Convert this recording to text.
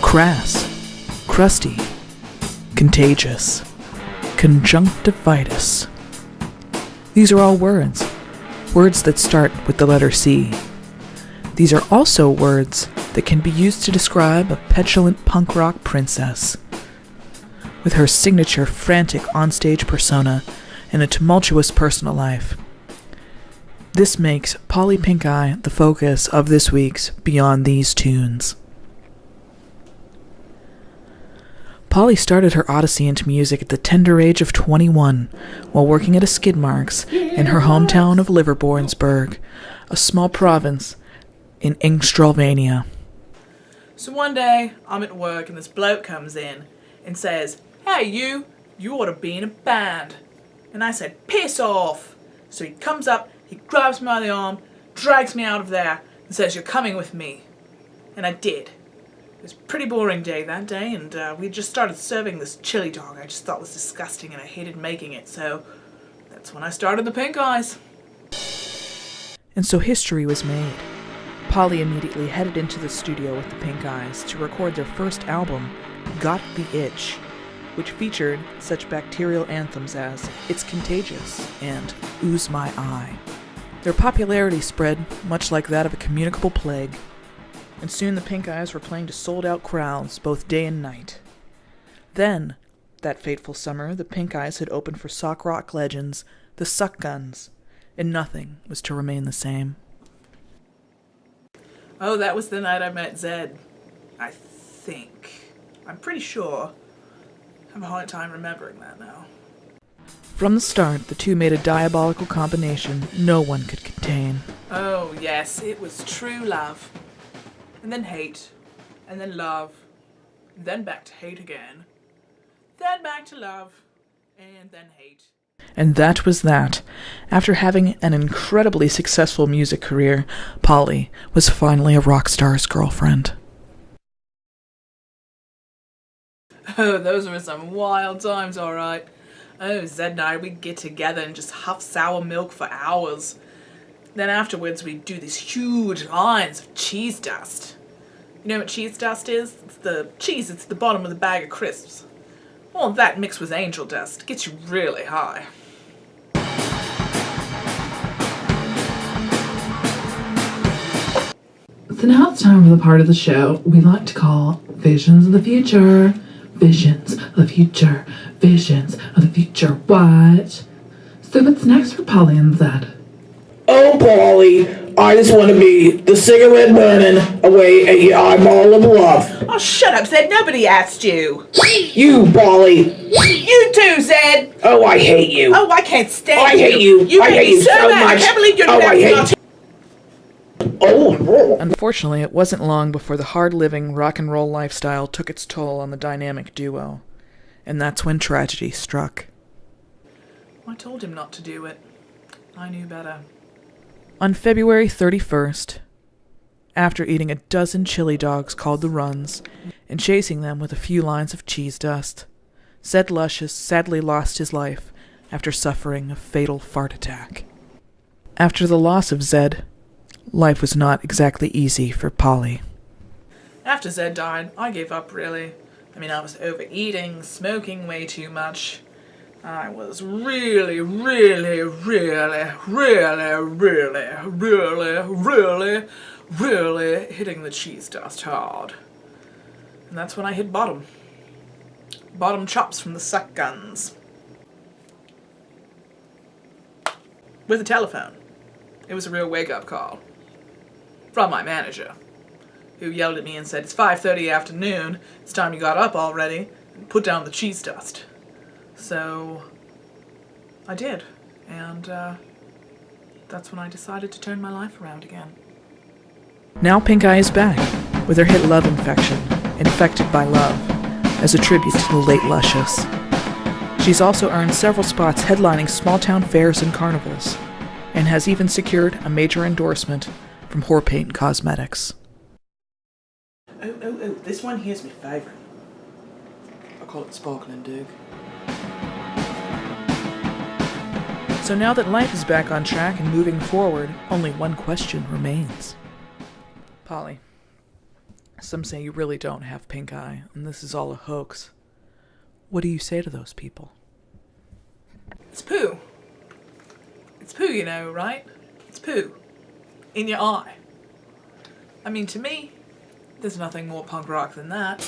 crass, crusty, contagious, conjunctivitis. These are all words that start with the letter C. These are also words that can be used to describe a petulant punk rock princess. With her signature frantic onstage persona and a tumultuous personal life. This makes Polly PinkEye the focus of this week's Beyond These Tunes. Polly started her odyssey into music at the tender age of 21 while working at a skid marks in her hometown of Liverbornsburg, a small province in Engstrelvania. So one day, I'm at work and this bloke comes in and says, "Hey you ought to be in a band." And I said, "Piss off." So he comes up, he grabs me by the arm, drags me out of there and says, "You're coming with me." And I did. It was a pretty boring day that day, and we just started serving this chili dog I just thought was disgusting and I hated making it, so that's when I started the Pink Eyes. And so history was made. Polly immediately headed into the studio with the Pink Eyes to record their first album, Got the Itch, which featured such bacterial anthems as It's Contagious and Ooze My Eye. Their popularity spread much like that of a communicable plague, and soon the Pink Eyes were playing to sold-out crowds both day and night. Then, that fateful summer, the Pink Eyes had opened for sock rock legends, the Suck Guns, and nothing was to remain the same. Oh, that was the night I met Zed. I think. I'm pretty sure. I have a hard time remembering that now. From the start, the two made a diabolical combination no one could contain. Oh, yes, it was true love. And then hate. And then love. And then back to hate again. Then back to love. And then hate. And that was that. After having an incredibly successful music career, Polly was finally a rock star's girlfriend. Oh, those were some wild times, alright. Oh, Zed and I, we'd get together and just huff sour milk for hours. Then afterwards, we'd do these huge lines of cheese dust. You know what cheese dust is? It's the cheese that's at the bottom of the bag of crisps. All that mixed with angel dust gets you really high. So now it's time for the part of the show we like to call Visions of the Future. Visions of the Future. Visions of the Future. What? So what's next for Polly and Zed? Oh, Polly, I just want to be the cigarette burning away at your eyeball of love. Oh, shut up, Zed. Nobody asked you. You, Polly. You too, Zed. Oh, I hate you. Oh, I can't stand I hate you. You I hate hate me you so so bad. much. I can't believe you're Oh, I hate not. you. Oh. Unfortunately, it wasn't long before the hard-living rock and roll lifestyle took its toll on the dynamic duo. And that's when tragedy struck. I told him not to do it. I knew better. On February 31st, after eating a dozen chili dogs called the Runs and chasing them with a few lines of cheese dust, Zed Luscious sadly lost his life after suffering a fatal fart attack. After the loss of Zed, life was not exactly easy for Polly. After Zed died, I gave up, really. I mean, I was overeating, smoking way too much. I was really hitting the cheese dust hard. And that's when I hit bottom. Bottom chops from the Suck Guns. With a telephone. It was a real wake-up call. From my manager, who yelled at me and said, "It's 5:30 afternoon, it's time you got up already, and put down the cheese dust." So, I did, and that's when I decided to turn my life around again. Now PinkEye is back, with her hit Love Infection, Infected by Love, as a tribute to the late Luscious. She's also earned several spots headlining small-town fairs and carnivals, and has even secured a major endorsement from Horpaint Cosmetics. Oh, this one here's my favourite. I call it Sparkling Duke. So now that life is back on track and moving forward, only one question remains. Polly, Some say you really don't have pink eye, and this is all a hoax. What do you say to those people? It's poo. It's poo, you know, right? It's poo. In your eye. I mean, to me, there's nothing more punk rock than that.